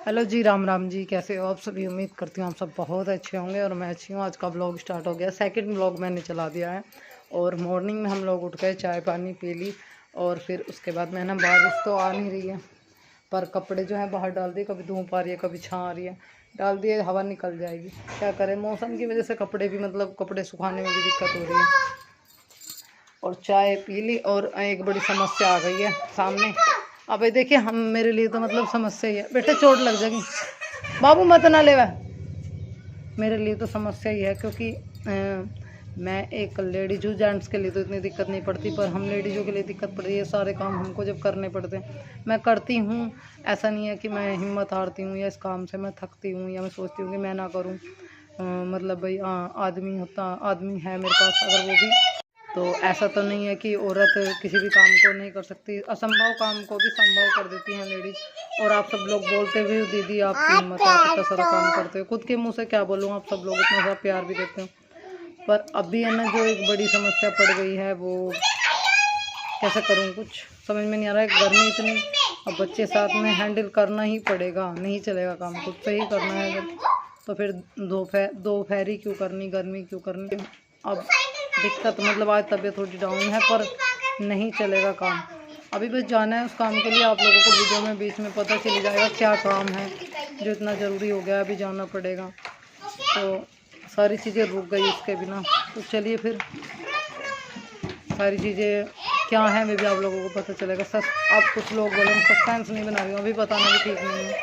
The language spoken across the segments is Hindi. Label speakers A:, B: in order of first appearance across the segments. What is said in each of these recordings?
A: हेलो जी, राम राम जी। कैसे हो आप सभी? उम्मीद करती हूँ आप सब बहुत अच्छे होंगे और मैं अच्छी हूँ। आज का ब्लॉग स्टार्ट हो गया, सेकंड ब्लॉग मैंने चला दिया है। और मॉर्निंग में हम लोग उठ गए, चाय पानी पी ली और फिर उसके बाद मैं ना, बारिश तो आ नहीं रही है पर कपड़े जो हैं बाहर डाल दिए। कभी धूप आ रही है, कभी छाँ आ रही है, डाल दिए, हवा निकल जाएगी। क्या करें, मौसम की वजह से कपड़े भी मतलब कपड़े सुखाने में भी दिक्कत हो रही है। और चाय पी ली और एक बड़ी समस्या आ गई है सामने। अबे देखिए, हम मेरे लिए तो मतलब समस्या ही है। बेटे चोट लग जाएगी, बाबू मत ना ले। मेरे लिए तो समस्या ही है क्योंकि मैं एक लेडीज हूँ। जेंट्स के लिए तो इतनी दिक्कत नहीं पड़ती, पर हम लेडीज़ों के लिए दिक्कत पड़ रही है। सारे काम हमको जब करने पड़ते हैं, मैं करती हूँ। ऐसा नहीं है कि मैं हिम्मत हारती हूँ या इस काम से मैं थकती हूँ या मैं सोचती हूँ कि मैं ना करूँ। मतलब भाई, हाँ, आदमी होता, आदमी है मेरे पास अगर वो भी, तो ऐसा तो नहीं है कि औरत किसी भी काम को नहीं कर सकती। असंभव काम को भी संभव कर देती हैं लेडीज। और आप सब लोग बोलते हुए, दीदी आपकी हिम्मत है, आप इतना सारा काम करते हो। खुद के मुंह से क्या बोलूँ, आप सब लोग इतना सारा प्यार भी देते हो। पर अभी है ना, जो एक बड़ी समस्या पड़ गई है, वो कैसे करूँ, कुछ समझ में नहीं आ रहा है। गर्मी इतनी, अब बच्चे साथ में हैंडल करना ही पड़ेगा, नहीं चलेगा काम, खुद से ही करना है जब। तो फिर दोपहरी क्यों करनी, गर्मी क्यों करनी। अब दिक्कत मतलब आज तबीयत थोड़ी डाउन है पर नहीं चलेगा काम। अभी बस जाना है उस काम के लिए। आप लोगों को वीडियो में बीच में पता चल जाएगा क्या काम है जो इतना ज़रूरी हो गया, अभी जाना पड़ेगा। तो सारी चीज़ें रुक गई इसके बिना। तो चलिए फिर, सारी चीज़ें क्या हैं वे भी आप लोगों को पता चलेगा। आप कुछ लोग बोलेंगे सस्पेंस नहीं बना रही हूँ, अभी बताना भी ठीक नहीं है।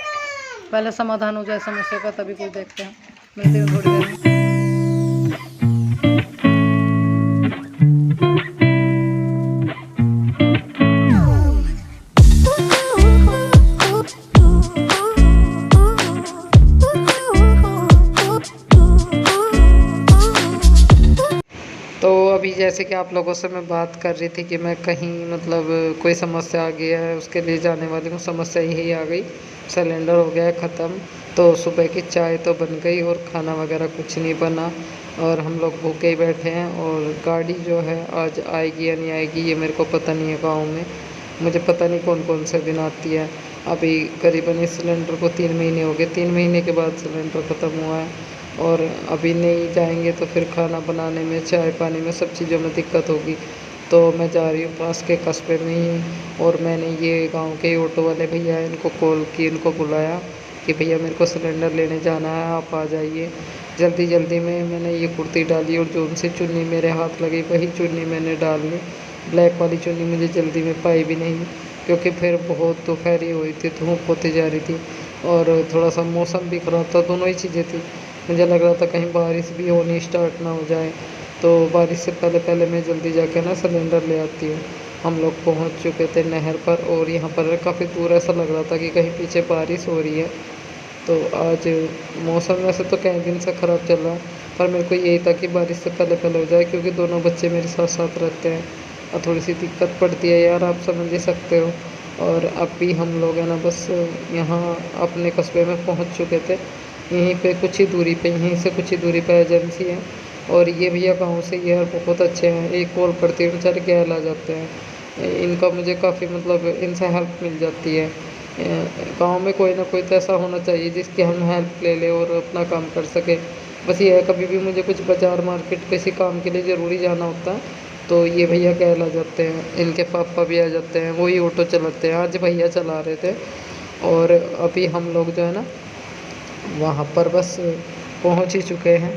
A: पहले समाधान हो जाए समस्या का, तभी कुछ देखते हैं। मिलते हैं थोड़ी देर में। तो अभी जैसे कि आप लोगों से मैं बात कर रही थी कि मैं कहीं मतलब कोई समस्या आ गया है, उसके लिए जाने वाली हूँ। समस्या यही आ गई, सिलेंडर हो गया है ख़त्म। तो सुबह की चाय तो बन गई और खाना वगैरह कुछ नहीं बना और हम लोग भूखे ही बैठे हैं। और गाड़ी जो है आज आएगी या नहीं आएगी ये मेरे को पता नहीं है। गाँव में मुझे पता नहीं कौन कौन से दिन आती है। अभी करीबन इस सिलेंडर को 3 महीने हो गए, 3 महीने के बाद सिलेंडर ख़त्म हुआ है। और अभी नहीं जाएंगे तो फिर खाना बनाने में, चाय पानी में, सब चीज़ों में दिक्कत होगी। तो मैं जा रही हूँ पास के कस्बे में ही। और मैंने ये गांव के ऑटो वाले भैया हैं, इनको कॉल की, इनको बुलाया कि भैया मेरे को सिलेंडर लेने जाना है, आप आ जाइए। जल्दी जल्दी में मैंने ये कुर्ती डाली और जो उनसे चुन्नी मेरे हाथ लगी वही चुन्नी मैंने डाल ली। ब्लैक वाली चुन्नी मुझे जल्दी में पाई भी नहीं क्योंकि फिर बहुत दोपहरी हुई थी, धूप होती जा रही थी और थोड़ा सा मौसम भी ख़राब था। दोनों ही चीज़ें थी। मुझे लग रहा था कहीं बारिश भी होनी स्टार्ट ना हो जाए, तो बारिश से पहले पहले मैं जल्दी जाके ना सिलेंडर ले आती हूँ। हम लोग पहुँच चुके थे नहर पर और यहाँ पर काफ़ी दूर ऐसा लग रहा था कि कहीं पीछे बारिश हो रही है। तो आज मौसम वैसे तो कई दिन से ख़राब चल रहा है, पर मेरे को यही था कि बारिश से पहले पहले हो जाए क्योंकि दोनों बच्चे मेरे साथ साथ रहते हैं और थोड़ी सी दिक्कत पड़ती है यार, आप समझ ही सकते हो। और अब भी हम लोग है ना बस यहाँ अपने कस्बे में पहुँच चुके थे। यहीं पे कुछ ही दूरी पे, यहीं से कुछ ही दूरी पे एजेंसी है। और ये भैया गाँव से यार बहुत अच्छे हैं, एक कॉल करते हैं बेचारे गैल आ जाते हैं। इनका मुझे काफ़ी मतलब इनसे हेल्प मिल जाती है। गांव में कोई ना कोई तो ऐसा होना चाहिए जिसकी हम हेल्प ले लें और अपना काम कर सके। बस ये है, कभी भी मुझे कुछ बाज़ार मार्केट किसी काम के लिए ज़रूरी जाना होता है तो ये भैया गैल आ जाते हैं। इनके पापा भी आ जाते हैं, वही ऑटो चलाते हैं, आज भैया चला रहे थे। और अभी हम लोग जो है ना वहाँ पर बस पहुँच ही चुके हैं।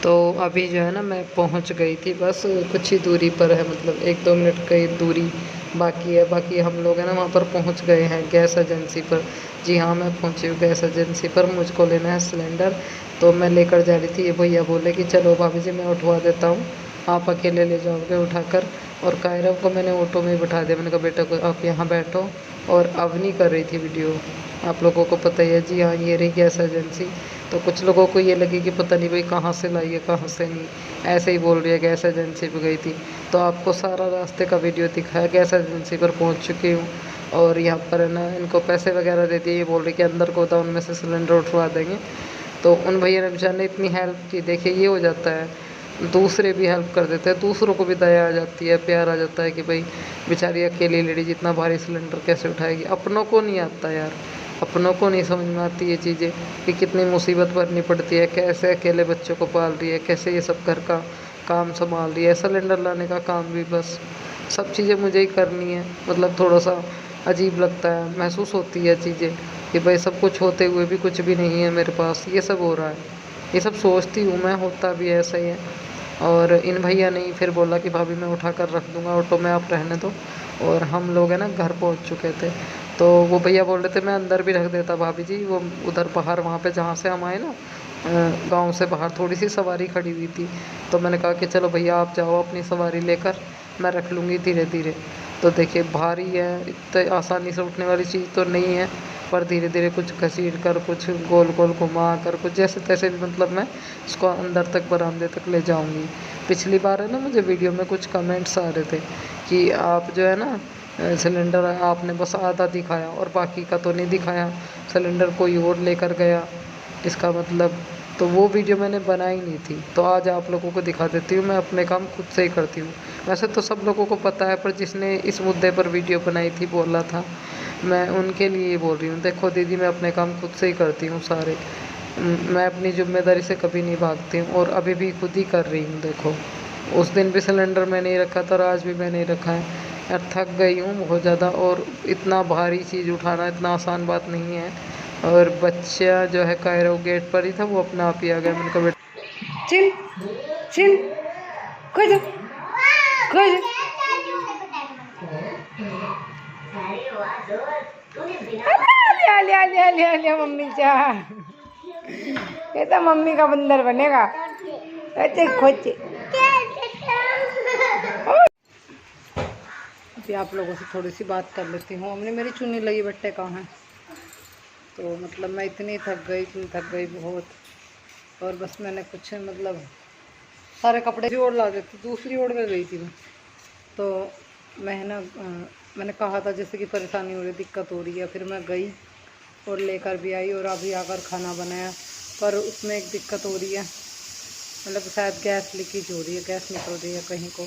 A: तो अभी जो है ना मैं पहुंच गई थी, बस कुछ ही दूरी पर है, मतलब 1-2 मिनट की दूरी बाकी है। बाकी हम लोग हैं ना वहाँ पर पहुंच गए हैं गैस एजेंसी पर। जी हाँ, मैं पहुंची हूँ गैस एजेंसी पर। मुझको लेना है सिलेंडर, तो मैं लेकर जा रही थी। ये भैया बोले कि चलो भाभी जी मैं उठवा देता हूँ, आप अकेले ले जाओगे उठाकर। और कायरव को मैंने ऑटो में ही बिठा दिया। मैंने कहा बेटा को आप यहाँ बैठो। और अवनी कर रही थी वीडियो, आप लोगों को पता ही है। जी हाँ, ये रही गैस एजेंसी। तो कुछ लोगों को ये लगे कि पता नहीं भाई कहाँ से लाई है कहाँ से नहीं, ऐसे ही बोल रही है गैस एजेंसी पे गई थी। तो आपको सारा रास्ते का वीडियो दिखाया। गैस एजेंसी पर पहुंच चुकी हूँ और यहाँ पर है ना इनको पैसे वगैरह दे दिए। ये बोल रही कि अंदर गोदाम में से सिलेंडर उठवा देंगे। तो उन भैया ने बेचारे ने इतनी हेल्प की। देखिए ये हो जाता है, दूसरे भी हेल्प कर देते हैं, दूसरों को भी दया आ जाती है, प्यार आ जाता है कि भाई बेचारी अकेली लेडीज इतना भारी सिलेंडर कैसे उठाएगी। अपनों को नहीं आता यार, अपनों को नहीं समझ में आती ये चीज़ें कि कितनी मुसीबत भरनी पड़ती है, कैसे अकेले बच्चों को पाल रही है, कैसे ये सब घर का काम संभाल रही है। सिलेंडर लाने का काम भी बस सब चीज़ें मुझे ही करनी है। मतलब थोड़ा सा अजीब लगता है, महसूस होती है चीज़ें कि भाई सब कुछ होते हुए भी कुछ भी नहीं है मेरे पास, ये सब हो रहा है। ये सब सोचती हूँ मैं, होता भी ऐसा ही है। और इन भैया ने फिर बोला कि भाभी मैं उठा कर रख दूँगा ऑटो में, आप रहने दो। और हम लोग है ना घर पहुँच चुके थे, तो वो भैया बोल रहे थे मैं अंदर भी रख देता भाभी जी, वो उधर बाहर वहाँ पे जहाँ से हम आए ना, गांव से बाहर थोड़ी सी सवारी खड़ी हुई थी। तो मैंने कहा कि चलो भैया आप जाओ अपनी सवारी लेकर, मैं रख लूँगी धीरे धीरे। तो देखिए भारी है, इतने आसानी से उठने वाली चीज़ तो नहीं है, पर धीरे धीरे कुछ घसीट कर, कुछ गोल गोल घुमा कर, कुछ जैसे तैसे भी मतलब मैं इसको अंदर तक बरामदे तक ले जाऊंगी। पिछली बार है ना मुझे वीडियो में कुछ कमेंट्स आ रहे थे कि आप जो है ना सिलेंडर आपने बस आधा दिखाया और बाकी का तो नहीं दिखाया, सिलेंडर कोई और लेकर गया इसका मतलब। तो वो वीडियो मैंने बनाई नहीं थी, तो आज आप लोगों को दिखा देती हूँ। मैं अपने काम खुद से ही करती हूँ, वैसे तो सब लोगों को पता है, पर जिसने इस मुद्दे पर वीडियो बनाई थी, बोला था, मैं उनके लिए ही बोल रही हूँ। देखो दीदी मैं अपने काम खुद से ही करती हूँ सारे, मैं अपनी जिम्मेदारी से कभी नहीं भागती हूँ और अभी भी खुद ही कर रही हूँ। देखो उस दिन भी सिलेंडर मैं नहीं रखा था और आज भी मैं नहीं रखा है यार, थक गई हूँ बहुत ज़्यादा। और इतना भारी चीज़ उठाना इतना आसान बात नहीं है। और बच्चा जो है कायरो गेट पर ही था, वो अपने आप ही आ गया। मैंने कहा बेटा चिल चिल, खुद खुद लिया मम्मी चा, ये तो मम्मी का बंदर बनेगा। अच्छे खोचे अभी आप लोगों से थोड़ी सी बात कर लेती हूँ। हमने मेरी चुन्नी लगी बट्टे कहाँ हैं, तो मतलब मैं इतनी थक गई बहुत। और बस मैंने कुछ मतलब सारे कपड़े भी ओढ़ ला देती, दूसरी ओढ़ में गई थी मैं। तो मैं ना मैंने कहा था जैसे कि परेशानी हो रही, दिक्कत हो रही है, फिर मैं गई और लेकर भी आई और अभी आकर खाना बनाया। पर उसमें एक दिक्कत हो रही है, मतलब शायद गैस लीकेज हो रही है, गैस निकल रही है कहीं को,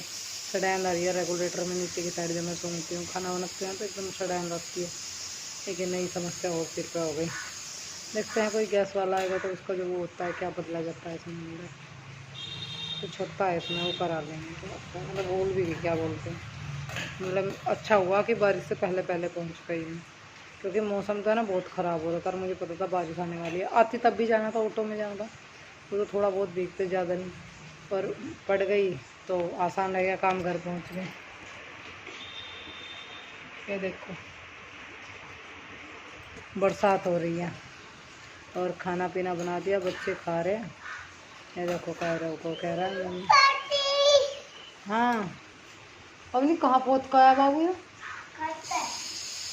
A: सड़ैन आ रही है रेगुलेटर में नीचे की साइड। जब मैं सूंघती हूँ खाना बनाती हूँ तो एकदम सड़ैन लगती है, लेकिन नई समस्या और सिर पे हो गई। देखते हैं कोई गैस वाला आएगा तो उसका जो वो होता है क्या बदला जाता है इसमें, अंदर कुछ होता है इसमें, वो करा लेंगे। तो मतलब भूल भी गई क्या बोलते हैं। मतलब अच्छा हुआ कि बारिश से पहले पहले पहुँच गई मैं, क्योंकि मौसम तो है ना बहुत ख़राब हो रहा था और मुझे पता था बारिश आने वाली है। आती तब भी जाना था, ऑटो में जाना था, वो तो थोड़ा बहुत भीगते, ज़्यादा नहीं, पर पड़ गई तो आसान लगेगा काम, घर पहुंच गए। ये देखो बरसात हो रही है और खाना पीना बना दिया, बच्चे खा रहे हैं। ये देखो कह रहा है मम्मी। हाँ अब नहीं कहाँ पहुँच का बाबू ये,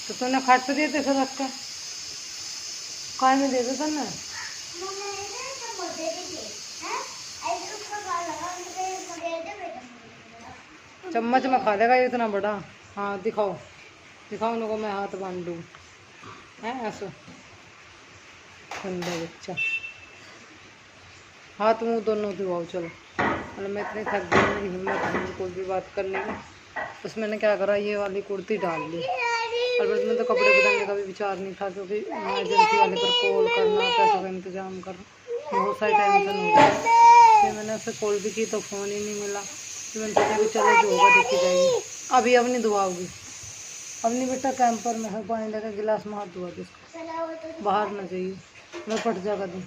A: तो तूने खाट से दिए थे फिर रख कर काय में दे देता ना, चम्मच में खा लेगा ये इतना बड़ा। हाँ दिखाओ दिखाओ उनको, मैं हाथ बांध दूँ है ऐसा गंदा बच्चा। हाथ मुँह दोनों धुआओ चलो। मतलब मैं इतनी थक गई, मेरी हिम्मत नहीं कोई भी बात करने की। बस मैंने क्या करा, ये वाली कुर्ती डाल ली। अलबत्त में तो कपड़े बदलने का भी विचार नहीं था, क्योंकि एजेंसी वाले पर कॉल करना, पैसों का इंतजाम करना, बहुत सारी टेंशन हो गई। फिर मैंने उससे कॉल भी की तो फ़ोन ही नहीं मिला। फिर मैंने सोचा कि चलो जो होगा देखी जाएगी। अभी अब नहीं धुआओगी, अब नहीं बेटा, कैंपर में है पानी लेकर गिलास में हाथ धुआ दे, बाहर ना चाहिए, मैं फट जाएगा दूँ।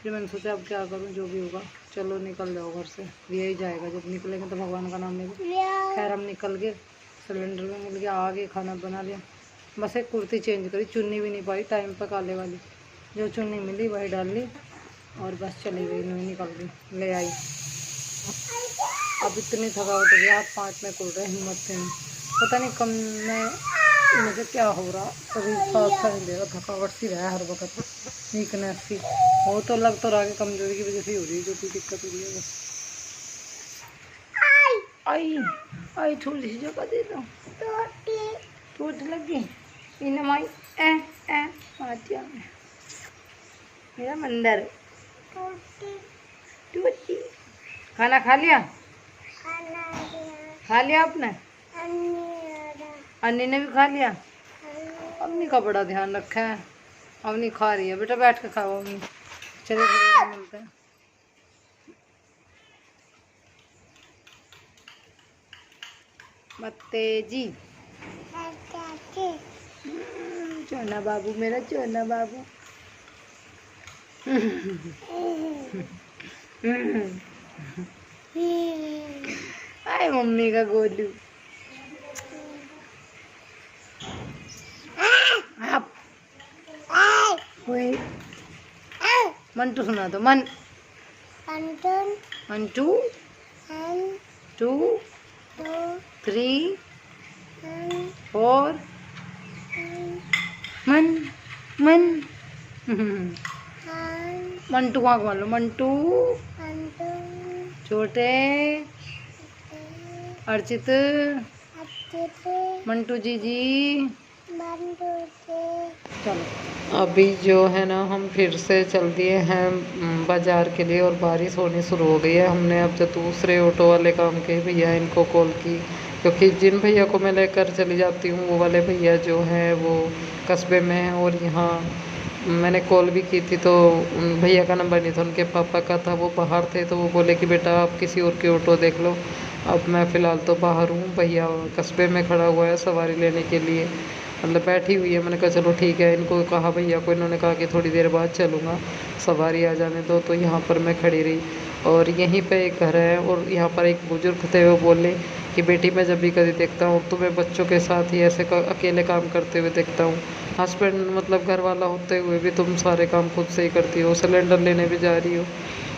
A: फिर मैंने सोचा अब क्या करूँ, जो भी होगा चलो निकल जाओ घर से, यही जाएगा, जब निकलेंगे तो भगवान का नाम लेंगे। खैर हम निकल गए, सिलेंडर में मिल गया, आगे खाना बना लिया। बस एक कुर्ती चेंज करी, चुन्नी भी नहीं पाई टाइम पर काले वाली, जो चुन्नी मिली वही डाल ली और बस चली गई, नहीं निकल गई, ले आई। अब इतनी थकावट हो गई, हाथ पाँच में खुल रहे, हिम्मत से नहीं, पता नहीं कम में मुझे क्या हो रहा, कभी साथ नहीं दे रहा, थकावट सी रहा हर वक्त, वीकनेस सी हो तो लग तो रहा कि कमजोरी की वजह से हो रही है, जो भी दिक्कत हो रही है। बस आई आई थोड़ी सी जगह दे दो, चोट लगी इन माई ए माचिया में, मेरा मंदिर टूटी। खाना खा लिया, खा लिया आपने, अन्नी ने भी खा लिया। अन्नी का बड़ा ध्यान रखा है,
B: अब नहीं खा रही है बेटा, बैठ के खाओ अवनी। चलिए थोड़ी देर मिलते हैं। मत्ते जी, चोना बाबू, मेरा चोना बाबू। आए मम्मी का गोलू। आप मंटू सुना दो। मन 1 2 2 3 4 मन मन। मंटू वहाँ मान लो। मंटू, छोटे, अर्चित, मंटू जी जी। चलो
A: अभी जो है ना हम फिर से चल दिए हैं बाज़ार के लिए, और बारिश होनी शुरू हो गई है। हमने अब जो दूसरे ऑटो वाले काम के भैया इनको कॉल की, क्योंकि जिन भैया को मैं लेकर चली जाती हूँ वो वाले भैया जो हैं वो कस्बे में हैं, और यहाँ मैंने कॉल भी की थी तो उन भैया का नंबर नहीं था, उनके पापा का था, वो बाहर थे। तो वो बोले कि बेटा आप किसी और की ऑटो देख लो, अब मैं फ़िलहाल तो बाहर हूँ। भैया कस्बे में खड़ा हुआ है सवारी लेने के लिए, मतलब बैठी हुई है। मैंने कहा चलो ठीक है, इनको कहा भैया को, इन्होंने कहा कि थोड़ी देर बाद चलूँगा, सवारी आ जाने दो। तो यहाँ पर मैं खड़ी रही, और यहीं पे एक घर है, और यहाँ पर एक बुजुर्ग थे, वो बोले कि बेटी मैं जब भी कभी देखता हूँ तुम्हें बच्चों के साथ ही ऐसे अकेले काम करते हुए देखता हूँ। हस्बैंड मतलब घर वाला होते हुए भी तुम सारे काम खुद से ही करती हो, सिलेंडर लेने भी जा रही हो।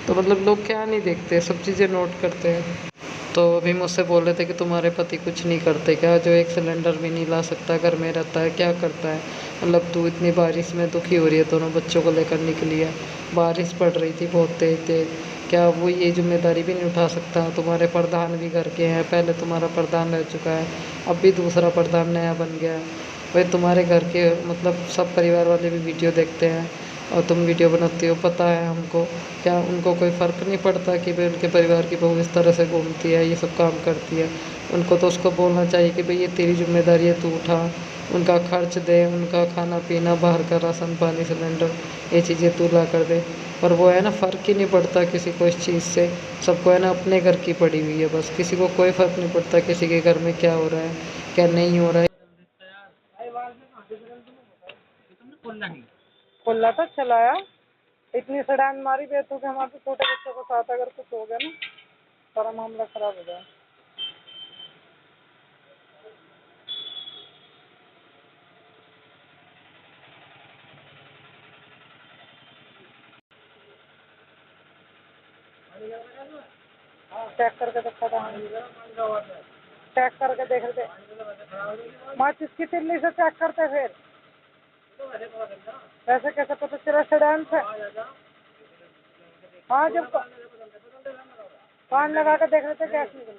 A: तो मतलब लोग क्या नहीं देखते, सब चीज़ें नोट करते हैं। तो अभी मुझसे बोल रहे थे कि तुम्हारे पति कुछ नहीं करते क्या, जो एक सिलेंडर भी नहीं ला सकता, घर में रहता है, क्या करता है। मतलब तू इतनी बारिश में दुखी हो रही है, दोनों बच्चों को लेकर निकली है, बारिश पड़ रही थी बहुत तेज तेज, क्या वो ये जिम्मेदारी भी नहीं उठा सकता। तुम्हारे प्रधान भी घर के हैं, पहले तुम्हारा प्रधान रह चुका है, अब भी दूसरा प्रधान नया बन गया है। भाई तुम्हारे घर के मतलब सब परिवार वाले भी वीडियो देखते हैं, और तुम वीडियो बनाती हो, पता है हमको। क्या उनको कोई फ़र्क नहीं पड़ता कि भाई उनके परिवार की बहू इस तरह से घूमती है, ये सब काम करती है। उनको तो उसको बोलना चाहिए कि भाई ये तेरी जिम्मेदारी है, तू उठा, उनका खर्च दे, उनका खाना पीना, बाहर का राशन पानी सिलेंडर, ये चीज़ें तू ला कर दे। पर वो है ना, फ़र्क ही नहीं पड़ता किसी को इस चीज़ से। सबको है ना अपने घर की पड़ी हुई है बस, किसी को कोई फ़र्क नहीं पड़ता किसी के घर में क्या हो रहा है, क्या नहीं हो रहा है।
B: खुला तो चलाया, इतनी सड़ान मारी बेतु के हमारे छोटे बच्चों को साथ, अगर कुछ हो गया ना सारा मामला खराब हो जाए। चेक करके देखा था, चेक करके देख रहे थे। माचिस की तिल्ली से चेक करते फिर वैसे कैसे पता चला सेडान से। हाँ जब कान लगा के देख रहे थे गैस निकल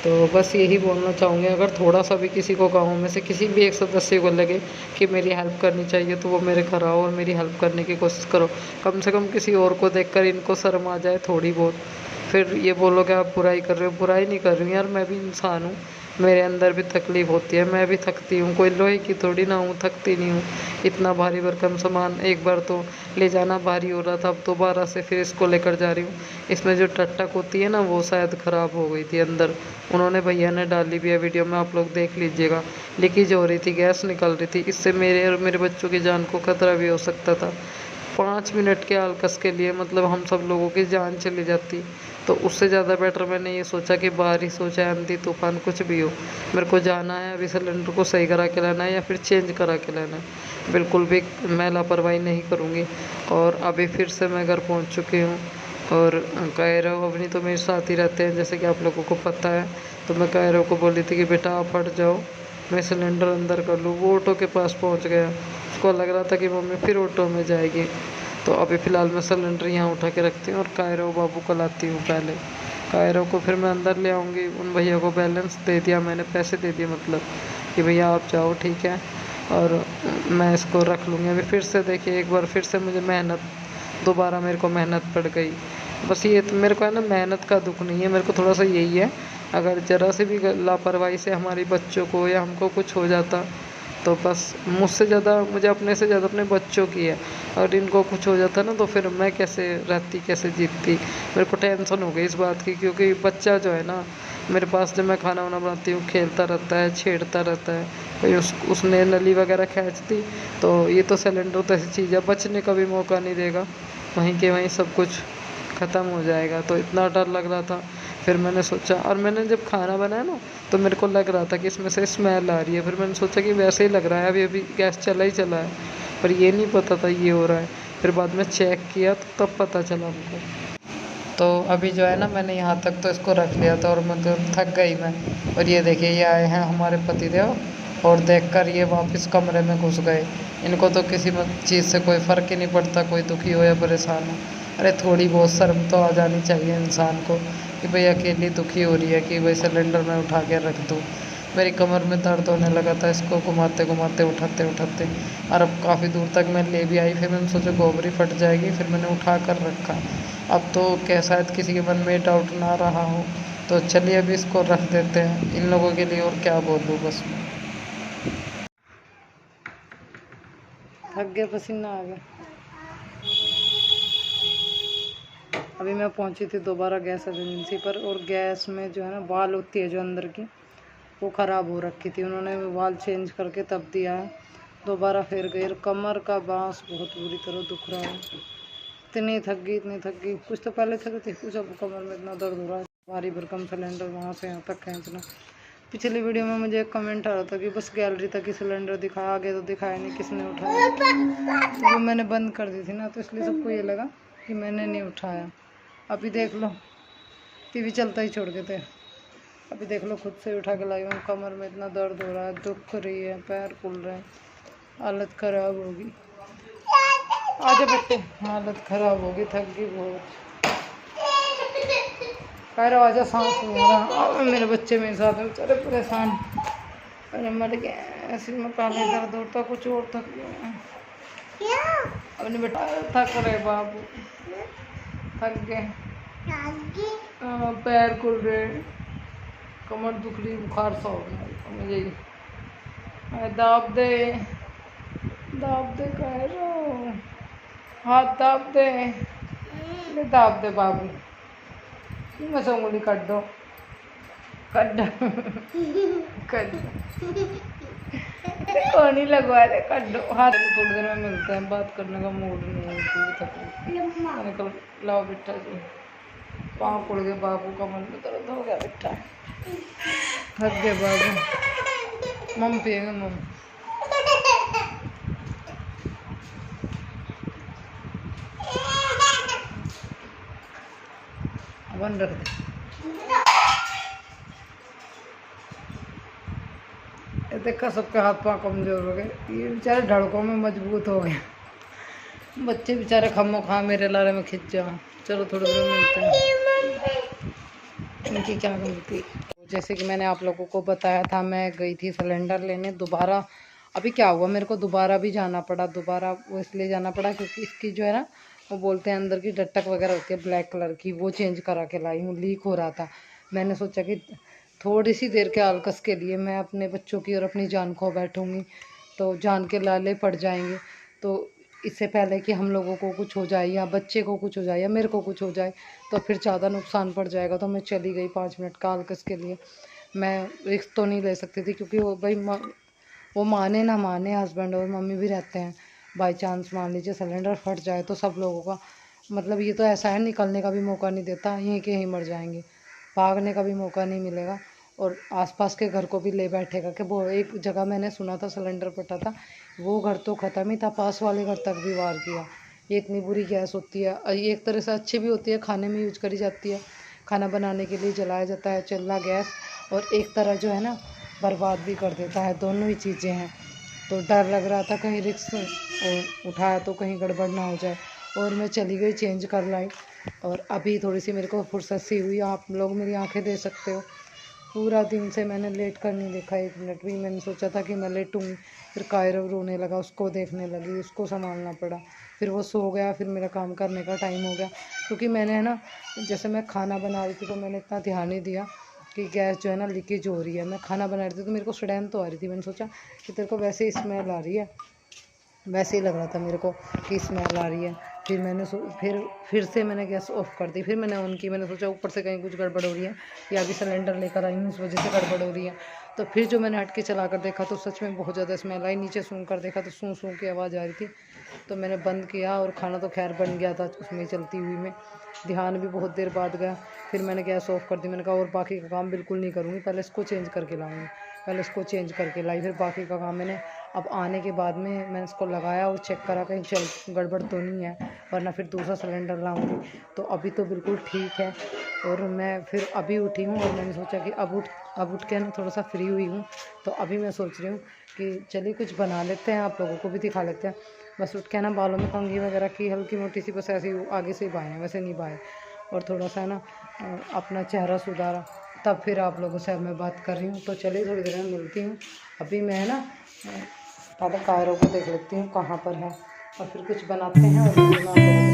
A: तो बस यही बोलना चाहूँगी, अगर थोड़ा सा भी किसी को गाँव में से किसी भी एक सदस्य को लगे कि मेरी हेल्प करनी चाहिए, तो वो मेरे घर आओ और मेरी हेल्प करने की कोशिश करो। कम से कम किसी और को देखकर इनको शर्म आ जाए थोड़ी बहुत, फिर ये बोलोगे आप बुराई कर रहे हो। बुराई नहीं कर रही हूँ यार, मैं भी इंसान हूँ, मेरे अंदर भी तकलीफ़ होती है, मैं भी थकती हूँ, कोई लोहे की थोड़ी ना हूँ, थकती नहीं हूँ। इतना भारी भरकम सामान एक बार तो ले जाना भारी हो रहा था, अब दोबारा से फिर इसको लेकर जा रही हूँ। इसमें जो टटक होती है ना वो शायद ख़राब हो गई थी अंदर, उन्होंने भैया ने डाली भी है वीडियो में, आप लोग देख लीजिएगा। लीकेज हो रही थी, गैस निकल रही थी, इससे मेरे और मेरे बच्चों की जान को खतरा भी हो सकता था। 5 मिनट के आलकस के लिए मतलब हम सब लोगों की जान चली जाती। तो उससे ज़्यादा बेटर मैंने ये सोचा कि बारिश हो चाहे आंधी तूफान कुछ भी हो, मेरे को जाना है, अभी सिलेंडर को सही करा के लाना है या फिर चेंज करा के लाना है। बिल्कुल भी मैं लापरवाही नहीं करूँगी। और अभी फिर से मैं घर पहुँच चुकी हूँ, और कायरव अवनी तो मेरे साथ ही रहते हैं जैसे कि आप लोगों को पता है। तो मैं कायरव को बोली थी कि बेटा आप हट जाओ, मैं सिलेंडर अंदर कर लूँ। वो ऑटो के पास पहुँच गया, उसको लग रहा था कि मम्मी फिर ऑटो में जाएगी। तो अभी फ़िलहाल मैं सिलेंडर यहाँ उठा के रखती हूँ और कायरो बाबू को लाती हूँ पहले। कायरो को फिर मैं अंदर ले आऊँगी। उन भैया को बैलेंस दे दिया मैंने, पैसे दे दिए मतलब कि भैया आप जाओ ठीक है, और मैं इसको रख लूँगी। अभी फिर से देखिए, एक बार फिर से मुझे मेहनत, दोबारा मेरे को मेहनत पड़ गई। बस ये तो मेरे को है ना, मेहनत का दुख नहीं है, मेरे को थोड़ा सा यही है, अगर ज़रा से भी लापरवाही से हमारी बच्चों को या हमको कुछ हो जाता तो बस मुझसे ज़्यादा, मुझे अपने से ज़्यादा अपने बच्चों की है। अगर इनको कुछ हो जाता ना तो फिर मैं कैसे रहती, कैसे जीतती। मेरे को टेंशन हो गई इस बात की, क्योंकि बच्चा जो है ना मेरे पास, जब मैं खाना वाना बनाती हूँ खेलता रहता है, छेड़ता रहता है, कहीं उसने नली वगैरह खींच दी तो ये तो सिलेंडर तो ऐसी चीज़ है, बचने का भी मौका नहीं देगा, वहीं के वहीं सब कुछ ख़त्म हो जाएगा। तो इतना डर लग रहा था। फिर मैंने सोचा, और मैंने जब खाना बनाया ना तो मेरे को लग रहा था कि इसमें से स्मेल आ रही है। फिर मैंने सोचा कि वैसे ही लग रहा है, अभी अभी गैस चला ही चला है, पर ये नहीं पता था ये हो रहा है। फिर बाद में चेक किया तो तब पता चला हमको। तो अभी जो है ना, मैंने यहाँ तक तो इसको रख लिया था और मतलब थक गई मैं। और ये देखिए, ये आए हैं हमारे पतिदेव, और देखकर ये वापस कमरे में घुस गए। इनको तो किसी चीज़ से कोई फ़र्क ही नहीं पड़ता, कोई दुखी हो या परेशान हो। अरे थोड़ी बहुत शर्म तो आ जानी चाहिए इंसान को कि भाई अकेली दुखी हो रही है कि भाई सिलेंडर में उठा के रख दूँ। मेरी कमर में दर्द होने लगा था इसको घुमाते घुमाते, उठाते उठाते, और अब काफ़ी दूर तक मैं ले भी आई। फिर मैंने सोचा गोबरी फट जाएगी, फिर मैंने उठा कर रखा। अब तो क्या शायद किसी के मन में डाउट ना रहा हो, तो चलिए अभी इसको रख देते हैं इन लोगों के लिए। और क्या बोलूँ, बस थक गया, पसीना आ गया। अभी मैं पहुंची थी दोबारा गैस एजेंसी पर, और गैस में जो है ना वाल होती है जो अंदर की, वो ख़राब हो रखी थी। उन्होंने वाल चेंज करके तब दिया है। दोबारा फिर गई। कमर का बांस बहुत बुरी तरह दुख रहा है। इतनी थक गई, इतनी थक गई। कुछ तो पहले थक थी, कुछ अब कमर में इतना दर्द हो रहा है। भारी भरकम सिलेंडर वहाँ से यहाँ तक खींचना। पिछली वीडियो में मुझे एक कमेंट आ रहा था कि बस गैलरी तक ही सिलेंडर दिखाया, आगे तो दिखाया नहीं किसने उठाया। वो मैंने बंद कर दी थी ना, तो इसलिए सबको ये लगा कि मैंने नहीं उठाया। अभी देख लो, टीवी चलता ही छोड़ के थे। अभी देख लो, खुद से उठा के लाई हूँ। कमर में इतना दर्द हो रहा है, दुख रही है, पैर फूल रहे हैं, हालत ख़राब होगी। आजा बेटे, हालत ख़राब होगी, थक गई बहुत। कह रहा आजा, सांस नहीं आ रहा। मेरे बच्चे मेरे साथ में बेचारे परेशान, अरे मर गए ऐसे में। पहले दर्द होता, कुछ और थक गए। अपने बेटा थक रहे बाबू, थक गए, पैर खुल रहे, कमर दुख रही, बुखार सा हो गया मुझे। दाब दे, दाब दे, कह रहा हाथ दाब दे, दाब दे बाबू। मैं से उंगली काट दो, काट दो, काट दो, कौन ही लगवा दे, काट दो हाथ। थोड़ी देर में मिलते हैं, बात करने का मूड नहीं है, मैंने कल लाओ बेटा जी, पाँव पड़ गए बाबू, कमर में दर्द हो गया बेटा, थक गए बाबू। मम पिएंगे मम। बंद रख दे। ये देखा, सबके हाथ पाँव कमजोर हो गए, ये बेचारे ढड़कों में मजबूत हो गए। बच्चे बेचारे खम्मो खा मेरे लारे में खिंच जाओ। चलो थोड़ी देर मिलते हैं, इनकी क्या गलती। जैसे कि मैंने आप लोगों को बताया था, मैं गई थी सिलेंडर लेने दोबारा। अभी क्या हुआ, मेरे को दोबारा भी जाना पड़ा। दोबारा वो इसलिए जाना पड़ा क्योंकि इसकी जो है ना, वो बोलते हैं अंदर की डट्टक वगैरह होती है ब्लैक कलर की, वो चेंज करा के लाई हूँ। लीक हो रहा था। मैंने सोचा कि थोड़ी सी देर के आलकस के लिए मैं अपने बच्चों की और अपनी जान खो बैठूँगी तो जान के लाले पड़ जाएंगे। तो इससे पहले कि हम लोगों को कुछ हो जाए या बच्चे को कुछ हो जाए या मेरे को कुछ हो जाए तो फिर ज़्यादा नुकसान पड़ जाएगा। तो मैं चली गई 5 मिनट का आलकस के लिए। मैं रिस्क तो नहीं ले सकती थी, क्योंकि वो भाई वो माने ना माने, हस्बैंड और मम्मी भी रहते हैं। बाई चांस मान लीजिए सिलेंडर फट जाए तो सब लोगों का मतलब, ये तो ऐसा है, निकलने का भी मौका नहीं देता, यहीं के यहीं मर जाएंगे, भागने का भी मौका नहीं मिलेगा। और आसपास के घर को भी ले बैठेगा कि वो एक जगह मैंने सुना था सिलेंडर फटा था, वो घर तो ख़त्म ही था, पास वाले घर तक भी वार किया। ये इतनी बुरी गैस होती है। ये एक तरह से अच्छी भी होती है, खाने में यूज करी जाती है, खाना बनाने के लिए जलाया जाता है चूल्हा गैस, और एक तरह जो है ना बर्बाद भी कर देता है। दोनों ही चीज़ें हैं। तो डर लग रहा था कहीं रिस्क उठाया तो कहीं गड़बड़ ना हो जाए। और मैं चली गई चेंज कर लाई। और अभी थोड़ी सी मेरे को फुर्सत सी हुई। आप लोग मेरी आंखें दे सकते हो, पूरा दिन से मैंने लेट कर नहीं देखा 1 मिनट भी। मैंने सोचा था कि मैं लेटूँगी, फिर कायरव रोने लगा, उसको देखने लगी, उसको संभालना पड़ा, फिर वो सो गया, फिर मेरा काम करने का टाइम हो गया। क्योंकि मैंने है ना, जैसे मैं खाना बना रही थी तो मैंने इतना ध्यान नहीं दिया कि गैस जो है ना लीकेज हो रही है। मैं खाना बना रही थी तो मेरे को सड़ैन तो आ रही थी, मैंने सोचा कि तेरे को वैसे ही स्मेल आ रही है, वैसे ही लग रहा था मेरे को कि स्मेल आ रही है। फिर मैंने फिर से मैंने गैस ऑफ कर दी, फिर मैंने ऑन की। मैंने सोचा ऊपर से कहीं कुछ गड़बड़ हो रही है या अभी सिलेंडर लेकर आई हूँ, इस वजह से गड़बड़ हो रही है। तो फिर जो मैंने हट के चला कर देखा तो सच में बहुत ज़्यादा स्मेल आई। नीचे सूंघ कर देखा तो सूं सूं की आवाज़ आ रही थी। तो मैंने बंद किया और खाना तो खैर बन गया था उसमें चलती हुई में। ध्यान भी बहुत देर बाद गया। फिर मैंने गैस ऑफ कर दी। मैंने कहा और बाकी का काम बिल्कुल नहीं करूँगी, पहले इसको चेंज करके लाऊँगी। पहले इसको चेंज करके लाई, फिर बाकी का काम मैंने अब आने के बाद में मैंने इसको लगाया और चेक करा कहीं चल गड़बड़ तो नहीं है, वरना फिर दूसरा सिलेंडर लाऊंगी। तो अभी तो बिल्कुल ठीक है। और मैं फिर अभी उठी हूँ और मैंने सोचा कि अब उठ के ना थोड़ा सा फ्री हुई हूँ। तो अभी मैं सोच रही हूँ कि चलिए कुछ बना लेते हैं, आप लोगों को भी दिखा लेते हैं। बस उठ के ना बालों में कंघी वगैरह की हल्की मोटी सी, बस ऐसे ही आगे से ही बाएँ हैं, वैसे नहीं बाएँ। और थोड़ा सा ना अपना चेहरा सुधारा, तब फिर आप लोगों से अब मैं बात कर रही हूँ। तो चलिए थोड़ी देर में मिलती हूँ। अभी मैं ना पहले कायरों को देख लेती हूँ कहाँ पर है, और फिर कुछ बनाते हैं और फिर मैं आप लोगों